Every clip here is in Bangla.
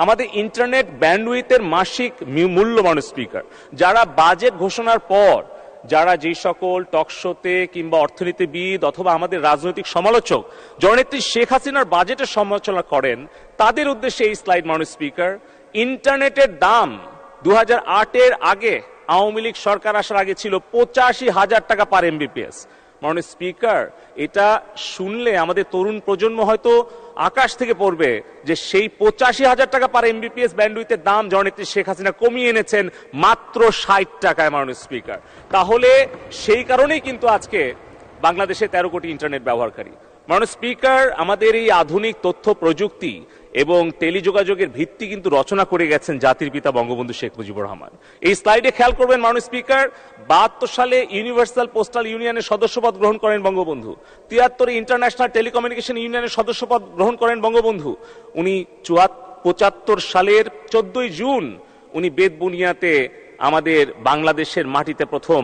আমাদের ইন্টারনেট ব্যান্ডউইথের মাসিক মূল্য মাননীয় স্পিকার, যারা বাজেট ঘোষণার পর যারা যে সকল টকশোতে কিংবা অর্থনীতিবিদ অথবা আমাদের রাজনৈতিক সমালোচক জননেত্রী শেখ হাসিনার বাজেটের সমালোচনা করেন, তাদের উদ্দেশ্যে এই স্লাইড মাননীয় স্পিকার। ইন্টারনেটের দাম 2008-এর আগে, আওয়ামী লীগ সরকার আসার আগে ছিল 85,000 টাকা পার এমবিপিএস। মাননীয় স্পিকার, এটা শুনলে আমাদের তরুণ প্রজন্ম হয়তো আকাশ থেকে পড়বে যে সেই 85,000 টাকা পার এমবিপিএস ব্যান্ডউইথের দাম জননেত্রী শেখ হাসিনা কমিয়ে এনেছেন মাত্র 60 টাকায় মাননীয় স্পিকার। তাহলে সেই কারণেই কিন্তু আজকে বাংলাদেশে 13 কোটি ইন্টারনেট ব্যবহারকারী। মাননীয় স্পিকার, আমাদের এই আধুনিক তথ্য প্রযুক্তি এবং টেলিযোগাযোগের ভিত্তি কিন্তু রচনা করে গেছেন জাতির পিতা বঙ্গবন্ধু শেখ মুজিবুর রহমান। এই স্লাইডে খেয়াল করবেন মাননীয় স্পিকার, 72 সালে ইউনিভার্সাল পোস্টাল ইউনিয়নের সদস্যপদ গ্রহণ করেন বঙ্গবন্ধু। 73-এ ইন্টারন্যাশনাল টেলিকমিউনিকেশন ইউনিয়নের সদস্যপদ গ্রহণ করেন বঙ্গবন্ধু। উনি 75 সালের 14ই জুন উনি বেতবুনিয়াতে আমাদের বাংলাদেশের মাটিতে প্রথম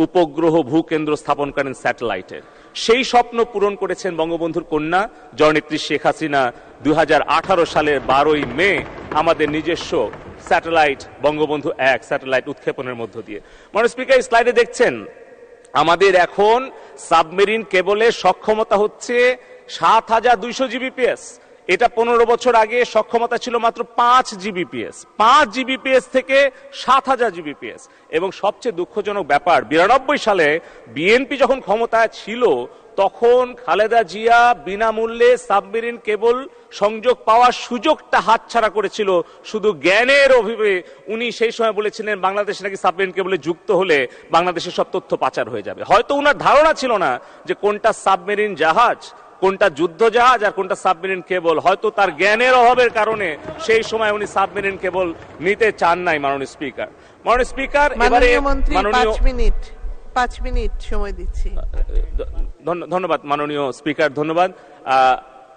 উপগ্রহ ভূকেন্দ্র স্থাপন করেন স্যাটেলাইটের। সেই স্বপ্ন পূরণ করেছেন বঙ্গবন্ধুর কন্যা জননেত্রী শেখ হাসিনা 2018 সালের 12ই মে আমাদের নিজস্ব স্যাটেলাইট বঙ্গবন্ধু 1 স্যাটেলাইট উৎক্ষেপণের মধ্য দিয়ে। মাননীয় স্পিকার, স্লাইডে দেখছেন আমাদের এখন সাবমেরিন কেবলের সক্ষমতা হচ্ছে 7,200 জিবিপিএস। এটা 15 বছর আগে সক্ষমতা ছিল মাত্র 5 জিবিপিএস। 5 জিবিপিএস থেকে 7,000 জিবিপিএস। এবং সবচেয়ে দুঃখজনক ব্যাপার, 92 সালে বিএনপি যখন ক্ষমতায় ছিল তখন খালেদা জিয়া বিনামূল্যে সাবমেরিন কেবল সংযোগ পাওয়ার সুযোগটা হাতছাড়া করেছিল শুধু জ্ঞানের অভিবে। উনি সেই সময় বলেছিলেন বাংলাদেশ নাকি সাবমেরিন কেবলে যুক্ত হলে বাংলাদেশের সব তথ্য পাচার হয়ে যাবে। হয়তো উনার ধারণা ছিল না যে কোনটা সাবমেরিন জাহাজ, কোনটা যুদ্ধ জাহাজ আর কোনটা সাবমেরিন কেবল। হয়তো তার জ্ঞানের অভাবের কারণে সেই সময় উনি সাবমেরিন কেবল নিতে চান নাই। মাননীয় স্পিকার, মাননীয় স্পিকার, এবারে মাননীয় 5 মিনিট সময় দিচ্ছি। ধন্যবাদ মাননীয় স্পিকার, ধন্যবাদ।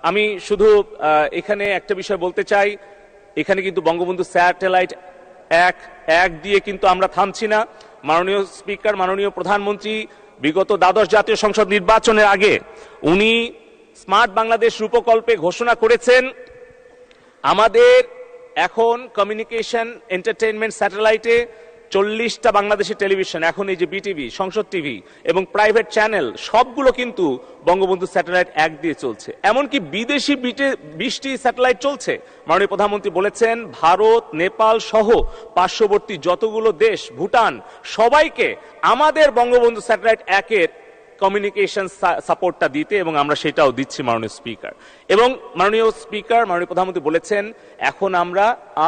আমি শুধু এখানে একটা বিষয় বলতে চাই, এখানে কিন্তু বঙ্গবন্ধু স্যাটেলাইট 1 দিয়ে কিন্তু আমরা থামছি না। মাননীয় স্পিকার, মাননীয় প্রধানমন্ত্রী বিগত দ্বাদশ জাতীয় সংসদ নির্বাচনের আগে উনি স্মার্ট বাংলাদেশ রূপকল্পে ঘোষণা করেছেন আমাদের এখন কমিউনিকেশন এন্টারটেইনমেন্ট স্যাটেলাইটে 40টা বাংলাদেশি টেলিভিশন, এখন এই যে বিটিভি, সংসদ টিভি এবং প্রাইভেট চ্যানেল সবগুলো কিন্তু বঙ্গবন্ধু স্যাটেলাইট 1 দিয়ে চলছে। এমনকি বিদেশি 20টি স্যাটেলাইট চলছে। মাননীয় প্রধানমন্ত্রী বলেছেন ভারত, নেপাল সহ পার্শ্ববর্তী যতগুলো দেশ, ভুটান, সবাইকে আমাদের বঙ্গবন্ধু স্যাটেলাইট 1-এর কমিউনিকেশন সাপোর্টটা দিতে, এবং আমরা সেটাও দিচ্ছি মাননীয় স্পিকার। এবং মাননীয় স্পিকার, মাননীয় প্রধানমন্ত্রী বলেছেন এখন আমরা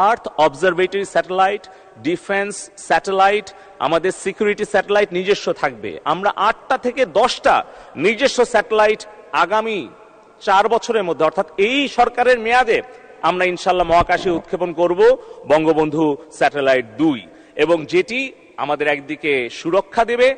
আর্থ অবজারভেটরি স্যাটেলাইট, ডিফেন্স স্যাটেলাইট, আমাদের সিকিউরিটি স্যাটেলাইট নিজস্ব থাকবে। আমরা 8টা থেকে 10টা নিজস্ব স্যাটেলাইট আগামী 4 বছরের মধ্যে, অর্থাৎ এই সরকারের মেয়াদে আমরা ইনশাল্লাহ মহাকাশে উৎক্ষেপণ করব বঙ্গবন্ধু স্যাটেলাইট 2, এবং যেটি আমাদের একদিকে সুরক্ষা দেবে,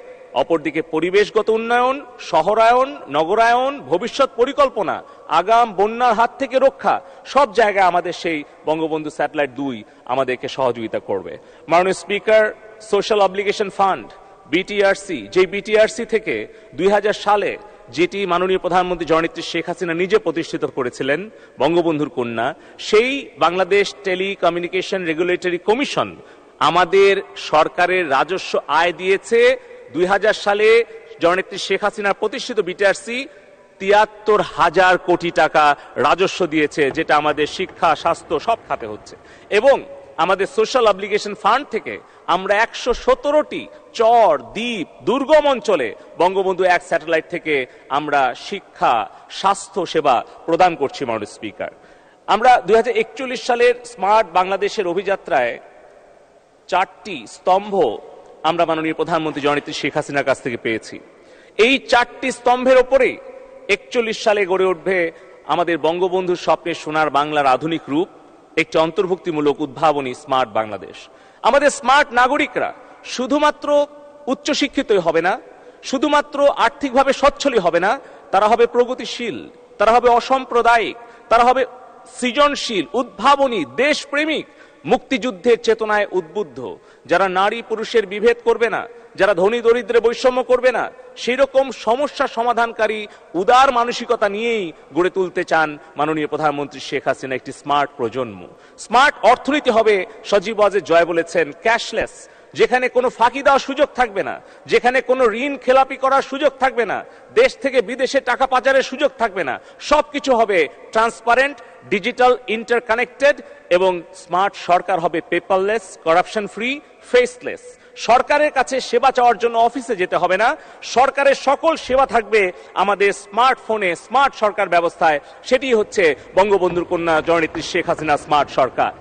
অপরদিকে পরিবেশগত উন্নয়ন, শহরায়ন, নগরায়ন, ভবিষ্যৎ পরিকল্পনা, আগাম বন্যার হাত থেকে রক্ষা, সব জায়গায় আমাদের সেই বঙ্গবন্ধু স্যাটেলাইট 2 আমাদেরকে সহযোগিতা করবে। মাননীয় speaker, social obligation fund BTRC, যে বিটিআরসি থেকে 2000 সালে যেটি মাননীয় প্রধানমন্ত্রী জননেত্রী শেখ হাসিনা নিজে প্রতিষ্ঠিত করেছিলেন বঙ্গবন্ধুর কন্যা, সেই বাংলাদেশ টেলিকমিউনিকেশন রেগুলেটরি কমিশন আমাদের সরকারের রাজস্ব আয় দিয়েছে 2000 সালে জননেত্রী শেখ হাসিনার প্রতিষ্ঠিত বিটিআরসি 73,000 কোটি টাকা রাজস্ব দিয়েছে, যেটা আমাদের শিক্ষা, স্বাস্থ্য সব খাতে হচ্ছে। এবং আমাদের সোশ্যাল অব্লিগেশন ফান্ড থেকে আমরা 117টি চর, দ্বীপ, দুর্গম অঞ্চলে বঙ্গবন্ধু 1 স্যাটেলাইট থেকে আমরা শিক্ষা, স্বাস্থ্য সেবা প্রদান করছি। মাননীয় স্পিকার, আমরা 2041 সালের স্মার্ট বাংলাদেশের অভিযাত্রায় 4টি স্তম্ভ আমরা মাননীয় প্রধানমন্ত্রী জননেত্রী শেখ হাসিনার কাছ থেকে পেয়েছি। এই 4টি স্তম্ভের ওপরে 41 সালে গড়ে উঠবে আমাদের বঙ্গবন্ধুর স্বপ্নের সোনার বাংলার আধুনিক রূপ, একটি অন্তর্ভুক্তিমূলক উদ্ভাবনী স্মার্ট বাংলাদেশ। আমাদের স্মার্ট নাগরিকরা শুধুমাত্র উচ্চশিক্ষিতই হবে না, শুধুমাত্র আর্থিকভাবে সচ্ছলই হবে না, তারা হবে প্রগতিশীল, তারা হবে অসাম্প্রদায়িক, তারা হবে সৃজনশীল, উদ্ভাবনী, দেশপ্রেমিক, মুক্তিযুদ্ধের চেতনায় উদ্বুদ্ধ, যারা নারী পুরুষের বিভেদ করবে না, যারা ধনী দরিদ্রে বৈষম্য করবে না, সেই রকম সমস্যা সমাধানকারী উদার মানসিকতা নিয়েই গড়ে তুলতে চান মাননীয় প্রধানমন্ত্রী শেখ হাসিনা একটি স্মার্ট প্রজন্ম। স্মার্ট অর্থনীতি হবে, সজীব ওয়াজেদ জয় বলেছেন, ক্যাশলেস, যেখানে কোনো ফাঁকি দেওয়ার সুযোগ থাকবে না, যেখানে কোনো ঋণ খেলাপি করার সুযোগ থাকবে না, দেশ থেকে বিদেশে টাকা পাচারের সুযোগ থাকবে না, সবকিছু হবে ট্রান্সপারেন্ট, ডিজিটাল, ইন্টারকানেক্টেড, এবং স্মার্ট সরকার হবে পেপারলেস, করাপশন ফ্রি, ফেসলেস। সরকারের কাছে সেবা চাওয়ার জন্য অফিসে যেতে হবে না, সরকারের সকল সেবা থাকবে আমাদের স্মার্টফোনে, স্মার্ট সরকার ব্যবস্থায়। সেটি হচ্ছে বঙ্গবন্ধুর কন্যা জননেত্রী শেখ হাসিনা স্মার্ট সরকার।